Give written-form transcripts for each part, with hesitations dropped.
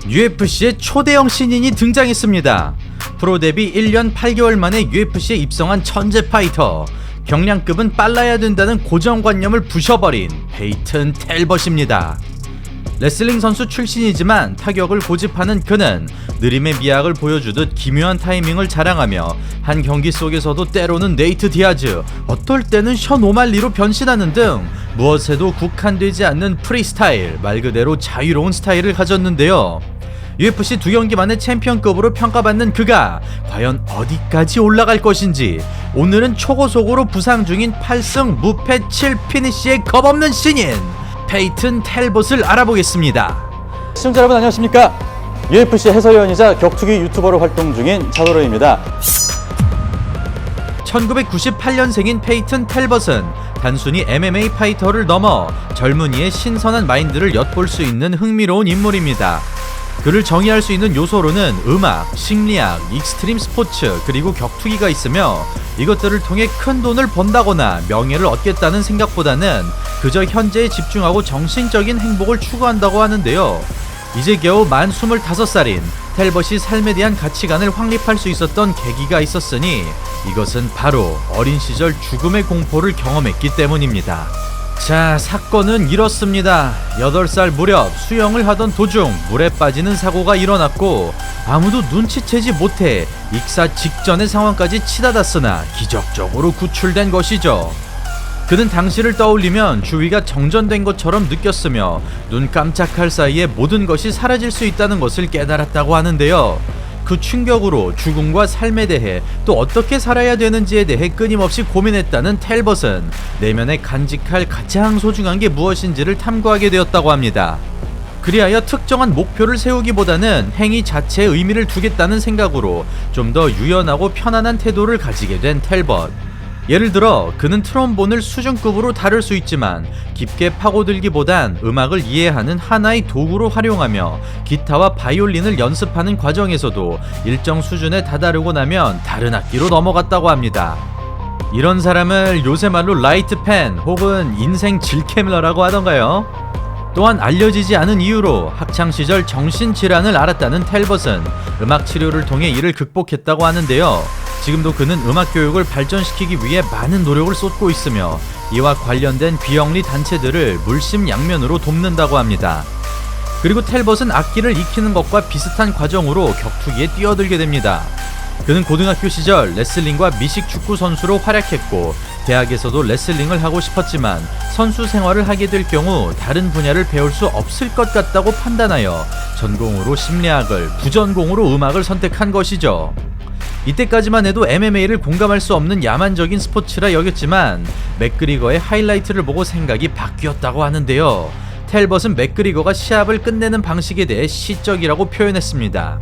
UFC의 초대형 신인이 등장했습니다. 프로 데뷔 1년 8개월 만에 UFC에 입성한 천재 파이터, 경량급은 빨라야 된다는 고정관념을 부셔버린 페이튼 텔벗입니다. 레슬링 선수 출신이지만 타격을 고집하는 그는 느림의 미학을 보여주듯 기묘한 타이밍을 자랑하며 한 경기 속에서도 때로는 네이트 디아즈, 어떨 때는 션 오말리로 변신하는 등 무엇에도 국한되지 않는 프리스타일, 말 그대로 자유로운 스타일을 가졌는데요. UFC 2경기 만에 챔피언급으로 평가받는 그가 과연 어디까지 올라갈 것인지, 오늘은 초고속으로 부상 중인 8승 무패 7피니시의 겁없는 신인 페이튼 텔벗을 알아보겠습니다. 시청자 여러분 안녕하십니까? UFC 해설위원이자 격투기 유튜버로 활동 중인 차도로입니다. 1998년생인 페이튼 텔벗은 단순히 MMA 파이터를 넘어 젊은이의 신선한 마인드를 엿볼 수 있는 흥미로운 인물입니다. 그를 정의할 수 있는 요소로는 음악, 심리학, 익스트림 스포츠, 그리고 격투기가 있으며 이것들을 통해 큰 돈을 번다거나 명예를 얻겠다는 생각보다는 그저 현재에 집중하고 정신적인 행복을 추구한다고 하는데요. 이제 겨우 만 25살인 텔벗이 삶에 대한 가치관을 확립할 수 있었던 계기가 있었으니 이것은 바로 어린 시절 죽음의 공포를 경험했기 때문입니다. 자, 사건은 이렇습니다. 8살 무렵 수영을 하던 도중 물에 빠지는 사고가 일어났고 아무도 눈치채지 못해 익사 직전의 상황까지 치닫았으나 기적적으로 구출된 것이죠. 그는 당시를 떠올리면 주위가 정전된 것처럼 느꼈으며 눈 깜짝할 사이에 모든 것이 사라질 수 있다는 것을 깨달았다고 하는데요. 그 충격으로 죽음과 삶에 대해 또 어떻게 살아야 되는지에 대해 끊임없이 고민했다는 텔벗은 내면에 간직할 가장 소중한 게 무엇인지를 탐구하게 되었다고 합니다. 그리하여 특정한 목표를 세우기보다는 행위 자체에 의미를 두겠다는 생각으로 좀 더 유연하고 편안한 태도를 가지게 된 텔벗. 예를 들어 그는 트롬본을 수준급으로 다룰 수 있지만 깊게 파고들기보단 음악을 이해하는 하나의 도구로 활용하며 기타와 바이올린을 연습하는 과정에서도 일정 수준에 다다르고 나면 다른 악기로 넘어갔다고 합니다. 이런 사람을 요새 말로 라이트 팬 혹은 인생 질케밀러라고 하던가요? 또한 알려지지 않은 이유로 학창시절 정신질환을 앓았다는 텔벗은 음악 치료를 통해 이를 극복했다고 하는데요. 지금도 그는 음악 교육을 발전시키기 위해 많은 노력을 쏟고 있으며 이와 관련된 비영리 단체들을 물심양면으로 돕는다고 합니다. 그리고 텔벗은 악기를 익히는 것과 비슷한 과정으로 격투기에 뛰어들게 됩니다. 그는 고등학교 시절 레슬링과 미식 축구 선수로 활약했고 대학에서도 레슬링을 하고 싶었지만 선수 생활을 하게 될 경우 다른 분야를 배울 수 없을 것 같다고 판단하여 전공으로 심리학을, 부전공으로 음악을 선택한 것이죠. 이때까지만 해도 MMA를 공감할 수 없는 야만적인 스포츠라 여겼지만 맥그리거의 하이라이트를 보고 생각이 바뀌었다고 하는데요. 텔벗은 맥그리거가 시합을 끝내는 방식에 대해 시적이라고 표현했습니다.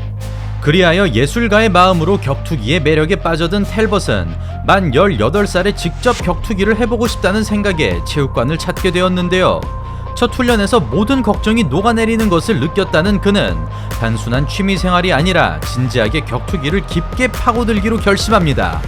그리하여 예술가의 마음으로 격투기의 매력에 빠져든 텔벗은 만 18살에 직접 격투기를 해보고 싶다는 생각에 체육관을 찾게 되었는데요. 첫 훈련에서 모든 걱정이 녹아내리는 것을 느꼈다는 그는 단순한 취미생활이 아니라 진지하게 격투기를 깊게 파고들기로 결심합니다.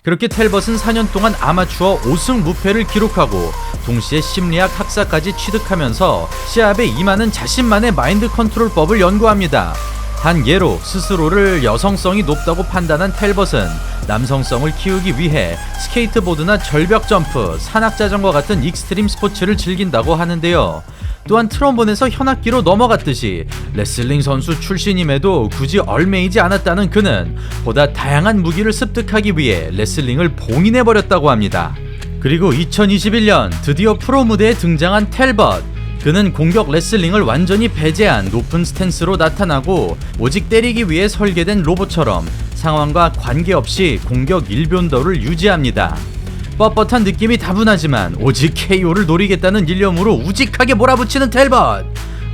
그렇게 텔벗은 4년 동안 아마추어 5승 무패를 기록하고 동시에 심리학 학사까지 취득하면서 시합에 임하는 자신만의 마인드 컨트롤법을 연구합니다. 한 예로 스스로를 여성성이 높다고 판단한 텔벗은 남성성을 키우기 위해 스케이트보드나 절벽 점프, 산악자전거 같은 익스트림 스포츠를 즐긴다고 하는데요. 또한 트롬본에서 현악기로 넘어갔듯이 레슬링 선수 출신임에도 굳이 얼매이지 않았다는 그는 보다 다양한 무기를 습득하기 위해 레슬링을 봉인해버렸다고 합니다. 그리고 2021년 드디어 프로 무대에 등장한 텔벗. 그는 공격 레슬링을 완전히 배제한 높은 스탠스로 나타나고 오직 때리기 위해 설계된 로봇처럼 상황과 관계없이 공격 일변도를 유지합니다. 뻣뻣한 느낌이 다분하지만 오직 KO를 노리겠다는 일념으로 우직하게 몰아붙이는 텔벗.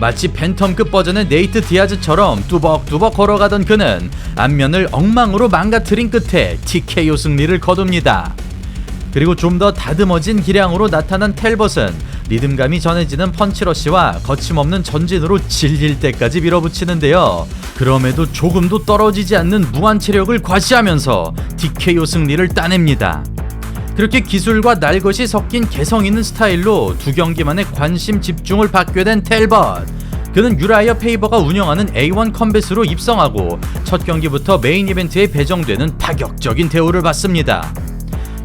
마치 팬텀급 버전의 네이트 디아즈처럼 뚜벅뚜벅 걸어가던 그는 앞면을 엉망으로 망가뜨린 끝에 TKO 승리를 거둡니다. 그리고 좀 더 다듬어진 기량으로 나타난 텔벗은 리듬감이 전해지는 펀치러시와 거침없는 전진으로 질릴 때까지 밀어붙이는데요. 그럼에도 조금도 떨어지지 않는 무한 체력을 과시하면서 TKO 승리를 따냅니다. 그렇게 기술과 날것이 섞인 개성 있는 스타일로 2경기 만에 관심 집중을 받게 된 텔벗. 그는 유라이어 페이버가 운영하는 A1 컴뱃으로 입성하고 첫 경기부터 메인 이벤트에 배정되는 파격적인 대우를 받습니다.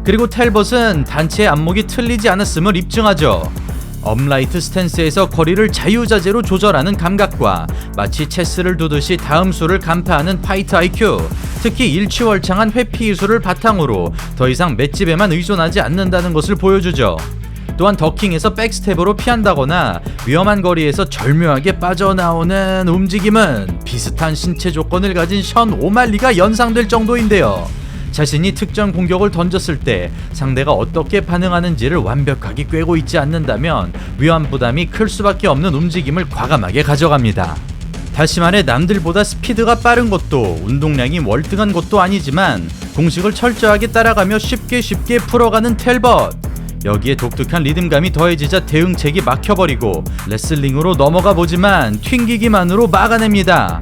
그리고 텔벗은 단체의 안목이 틀리지 않았음을 입증하죠. 업라이트 스탠스에서 거리를 자유자재로 조절하는 감각과 마치 체스를 두듯이 다음 수를 간파하는 파이트 IQ, 특히 일취월창한 회피 기술을 바탕으로 더 이상 맷집에만 의존하지 않는다는 것을 보여주죠. 또한 더킹에서 백스텝으로 피한다거나 위험한 거리에서 절묘하게 빠져나오는 움직임은 비슷한 신체 조건을 가진 션 오말리가 연상될 정도인데요. 자신이 특정 공격을 던졌을 때 상대가 어떻게 반응하는지를 완벽하게 꿰고 있지 않는다면 위험 부담이 클 수밖에 없는 움직임을 과감하게 가져갑니다. 다시 말해 남들보다 스피드가 빠른 것도 운동량이 월등한 것도 아니지만 공식을 철저하게 따라가며 쉽게 풀어가는 텔벗. 여기에 독특한 리듬감이 더해지자 대응책이 막혀버리고 레슬링으로 넘어가 보지만 튕기기만으로 막아냅니다.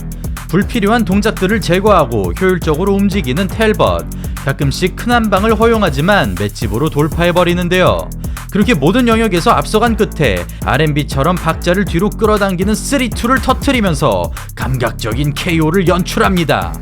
불필요한 동작들을 제거하고 효율적으로 움직이는 텔벗. 가끔씩 큰 한 방을 허용하지만 맷집으로 돌파해버리는데요. 그렇게 모든 영역에서 앞서간 끝에 R&B처럼 박자를 뒤로 끌어당기는 3-2를 터뜨리면서 감각적인 KO를 연출합니다.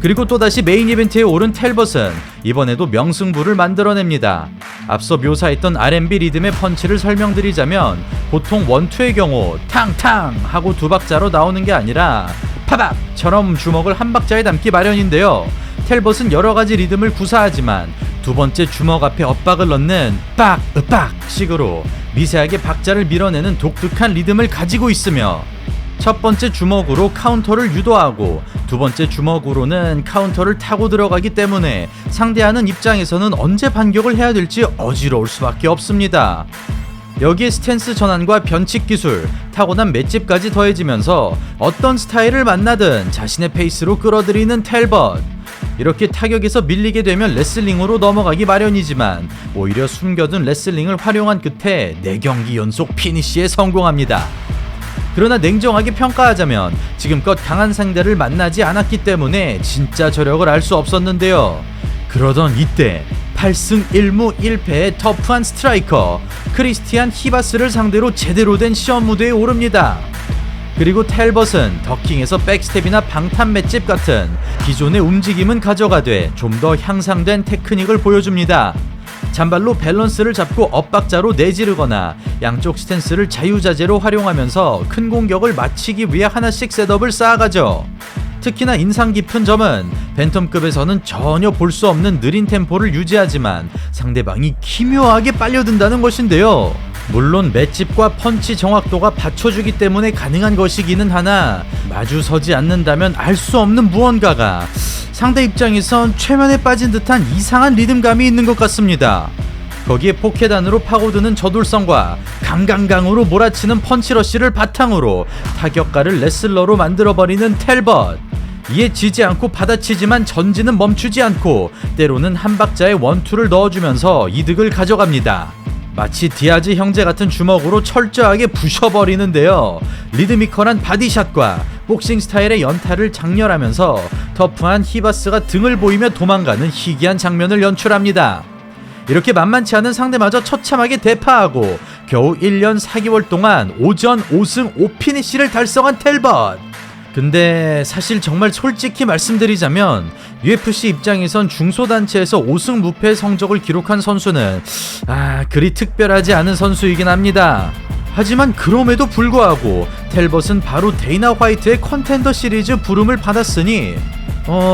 그리고 또다시 메인 이벤트에 오른 텔벗은 이번에도 명승부를 만들어냅니다. 앞서 묘사했던 R&B 리듬의 펀치를 설명드리자면 보통 원투의 경우 탕탕 하고 두 박자로 나오는 게 아니라 파박처럼 주먹을 한 박자에 담기 마련인데요. 텔벗은 여러가지 리듬을 구사하지만 두 번째 주먹 앞에 엇박을 넣는 빡, 으빡 식으로 미세하게 박자를 밀어내는 독특한 리듬을 가지고 있으며 첫 번째 주먹으로 카운터를 유도하고 두 번째 주먹으로는 카운터를 타고 들어가기 때문에 상대하는 입장에서는 언제 반격을 해야 될지 어지러울 수밖에 없습니다. 여기에 스탠스 전환과 변칙 기술, 타고난 맷집까지 더해지면서 어떤 스타일을 만나든 자신의 페이스로 끌어들이는 텔벗. 이렇게 타격에서 밀리게 되면 레슬링으로 넘어가기 마련이지만 오히려 숨겨둔 레슬링을 활용한 끝에 4경기 연속 피니시에 성공합니다. 그러나 냉정하게 평가하자면 지금껏 강한 상대를 만나지 않았기 때문에 진짜 저력을 알 수 없었는데요. 그러던 이때 8승 1무 1패의 터프한 스트라이커 크리스티안 히바스를 상대로 제대로 된 시험 무대에 오릅니다. 그리고 텔벗은 더킹에서 백스텝이나 방탄 맷집 같은 기존의 움직임은 가져가되 좀 더 향상된 테크닉을 보여줍니다. 잔발로 밸런스를 잡고 엇박자로 내지르거나 양쪽 스탠스를 자유자재로 활용하면서 큰 공격을 마치기 위해 하나씩 셋업을 쌓아가죠. 특히나 인상 깊은 점은 벤텀급에서는 전혀 볼 수 없는 느린 템포를 유지하지만 상대방이 기묘하게 빨려든다는 것인데요. 물론 맷집과 펀치 정확도가 받쳐주기 때문에 가능한 것이기는 하나 마주서지 않는다면 알 수 없는 무언가가 상대 입장에선 최면에 빠진 듯한 이상한 리듬감이 있는 것 같습니다. 거기에 포켓 안으로 파고드는 저돌성과 강강강으로 몰아치는 펀치러쉬를 바탕으로 타격가를 레슬러로 만들어버리는 텔벗. 이에 지지 않고 받아치지만 전진은 멈추지 않고 때로는 한 박자에 원투를 넣어주면서 이득을 가져갑니다. 마치 디아즈 형제 같은 주먹으로 철저하게 부셔버리는데요. 리드미컬한 바디샷과 복싱 스타일의 연타를 장렬하면서 터프한 히바스가 등을 보이며 도망가는 희귀한 장면을 연출합니다. 이렇게 만만치 않은 상대마저 처참하게 대파하고 겨우 1년 4개월 동안 오전 5승 5피니시를 달성한 텔벗. 근데 사실 정말 솔직히 말씀드리자면 UFC 입장에선 중소단체에서 5승 무패 성적을 기록한 선수는 그리 특별하지 않은 선수이긴 합니다. 하지만 그럼에도 불구하고 텔벗은 바로 데이나 화이트의 컨텐더 시리즈 부름을 받았으니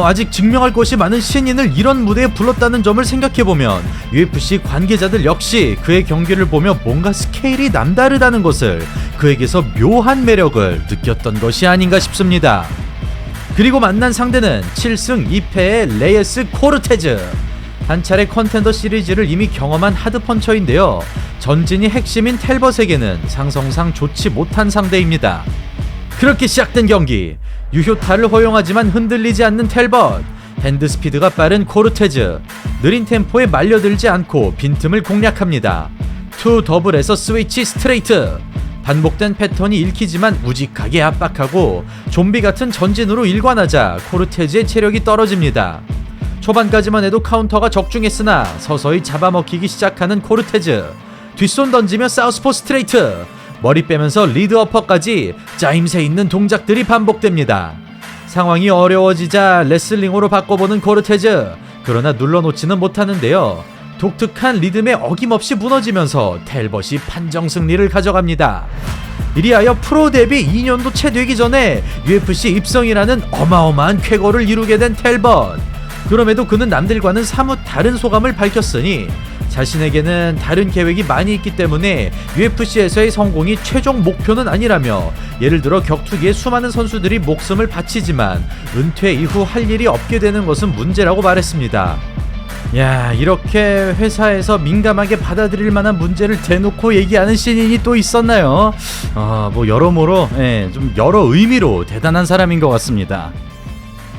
아직 증명할 것이 많은 신인을 이런 무대에 불렀다는 점을 생각해보면 UFC 관계자들 역시 그의 경기를 보며 뭔가 스케일이 남다르다는 것을, 그에게서 묘한 매력을 느꼈던 것이 아닌가 싶습니다. 그리고 만난 상대는 7승 2패의 레이스 코르테즈. 한 차례 컨텐더 시리즈를 이미 경험한 하드펀처인데요. 전진이 핵심인 텔벗에게는 상성상 좋지 못한 상대입니다. 그렇게 시작된 경기, 유효타를 허용하지만 흔들리지 않는 텔벗, 핸드 스피드가 빠른 코르테즈, 느린 템포에 말려들지 않고 빈틈을 공략합니다. 투 더블에서 스위치 스트레이트, 반복된 패턴이 읽히지만 우직하게 압박하고 좀비 같은 전진으로 일관하자 코르테즈의 체력이 떨어집니다. 초반까지만 해도 카운터가 적중했으나 서서히 잡아먹히기 시작하는 코르테즈, 뒷손 던지며 사우스포 스트레이트, 머리 빼면서 리드 어퍼까지 짜임새 있는 동작들이 반복됩니다. 상황이 어려워지자 레슬링으로 바꿔보는 코르테즈. 그러나 눌러놓지는 못하는데요. 독특한 리듬에 어김없이 무너지면서 텔벗이 판정 승리를 가져갑니다. 이리하여 프로 데뷔 2년도 채 되기 전에 UFC 입성이라는 어마어마한 쾌거를 이루게 된 텔벗. 그럼에도 그는 남들과는 사뭇 다른 소감을 밝혔으니 자신에게는 다른 계획이 많이 있기 때문에 UFC에서의 성공이 최종 목표는 아니라며, 예를 들어 격투기에 수많은 선수들이 목숨을 바치지만 은퇴 이후 할 일이 없게 되는 것은 문제라고 말했습니다. 야, 이렇게 회사에서 민감하게 받아들일 만한 문제를 대놓고 얘기하는 신인이 또 있었나요? 뭐 여러모로 좀 여러 의미로 대단한 사람인 것 같습니다.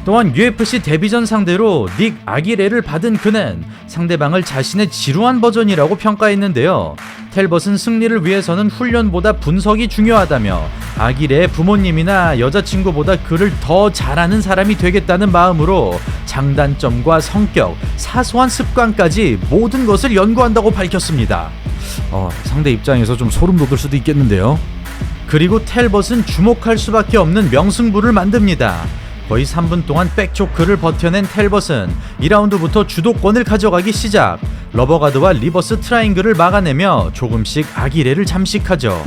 또한 UFC 데뷔전 상대로 닉 아기레를 받은 그는 상대방을 자신의 지루한 버전이라고 평가했는데요. 텔벗은 승리를 위해서는 훈련보다 분석이 중요하다며 아기레의 부모님이나 여자친구보다 그를 더 잘하는 사람이 되겠다는 마음으로 장단점과 성격, 사소한 습관까지 모든 것을 연구한다고 밝혔습니다. 상대 입장에서 좀 소름 돋을 수도 있겠는데요. 그리고 텔벗은 주목할 수밖에 없는 명승부를 만듭니다. 거의 3분 동안 백초크를 버텨낸 텔벗은 2라운드부터 주도권을 가져가기 시작. 러버가드와 리버스 트라이앵글을 막아내며 조금씩 아기레를 잠식하죠.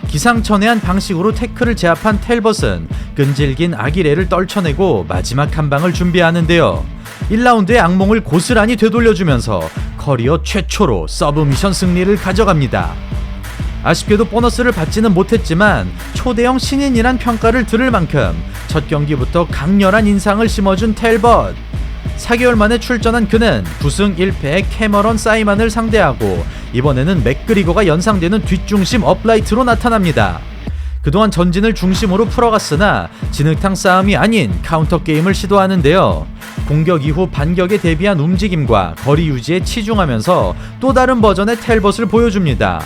기상천외한 방식으로 태클을 제압한 텔벗은 끈질긴 아기레를 떨쳐내고 마지막 한 방을 준비하는데요. 1라운드의 악몽을 고스란히 되돌려주면서 커리어 최초로 서브미션 승리를 가져갑니다. 아쉽게도 보너스를 받지는 못했지만 초대형 신인이란 평가를 들을 만큼 첫 경기부터 강렬한 인상을 심어준 텔벗. 4개월 만에 출전한 그는 9승 1패의 캐머런 사이먼을 상대하고 이번에는 맥그리거가 연상되는 뒷중심 업라이트로 나타납니다. 그동안 전진을 중심으로 풀어갔으나 진흙탕 싸움이 아닌 카운터 게임을 시도하는데요. 공격 이후 반격에 대비한 움직임과 거리 유지에 치중하면서 또 다른 버전의 텔벗을 보여줍니다.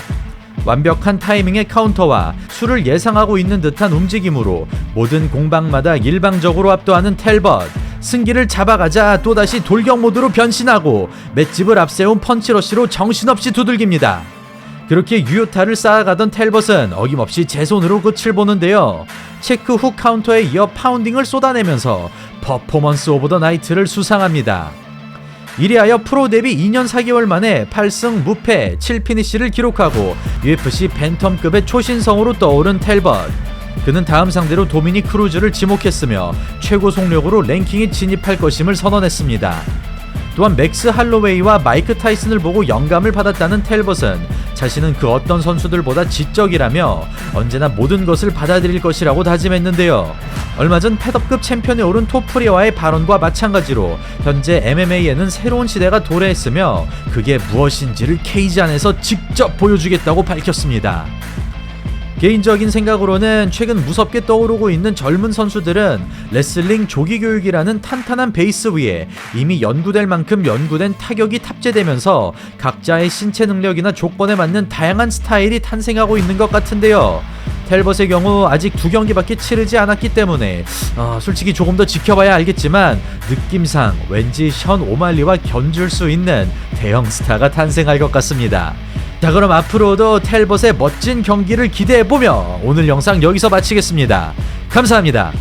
완벽한 타이밍의 카운터와 수를 예상하고 있는 듯한 움직임으로 모든 공방마다 일방적으로 압도하는 텔벗. 승기를 잡아가자 또다시 돌격 모드로 변신하고 맷집을 앞세운 펀치러시로 정신없이 두들깁니다. 그렇게 유효타를 쌓아가던 텔벗은 어김없이 제 손으로 끝을 보는데요. 체크 후 카운터에 이어 파운딩을 쏟아내면서 퍼포먼스 오브 더 나이트를 수상합니다. 이리하여 프로 데뷔 2년 4개월 만에 8승 무패 7피니시를 기록하고 UFC 벤텀급의 초신성으로 떠오른 텔벗. 그는 다음 상대로 도미닉 크루즈를 지목했으며 최고 속력으로 랭킹에 진입할 것임을 선언했습니다. 또한 맥스 할로웨이와 마이크 타이슨을 보고 영감을 받았다는 텔벗은 자신은 그 어떤 선수들보다 지적이라며 언제나 모든 것을 받아들일 것이라고 다짐했는데요. 얼마 전 패더급 챔피언에 오른 토프리와의 발언과 마찬가지로 현재 MMA에는 새로운 시대가 도래했으며 그게 무엇인지를 케이지 안에서 직접 보여주겠다고 밝혔습니다. 개인적인 생각으로는 최근 무섭게 떠오르고 있는 젊은 선수들은 레슬링 조기교육이라는 탄탄한 베이스 위에 이미 연구될 만큼 연구된 타격이 탑재되면서 각자의 신체 능력이나 조건에 맞는 다양한 스타일이 탄생하고 있는 것 같은데요. 텔벗의 경우 아직 2경기밖에 치르지 않았기 때문에 솔직히 조금 더 지켜봐야 알겠지만 느낌상 왠지 션 오말리와 견줄 수 있는 대형 스타가 탄생할 것 같습니다. 자, 그럼 앞으로도 텔벗의 멋진 경기를 기대해보며 오늘 영상 여기서 마치겠습니다. 감사합니다.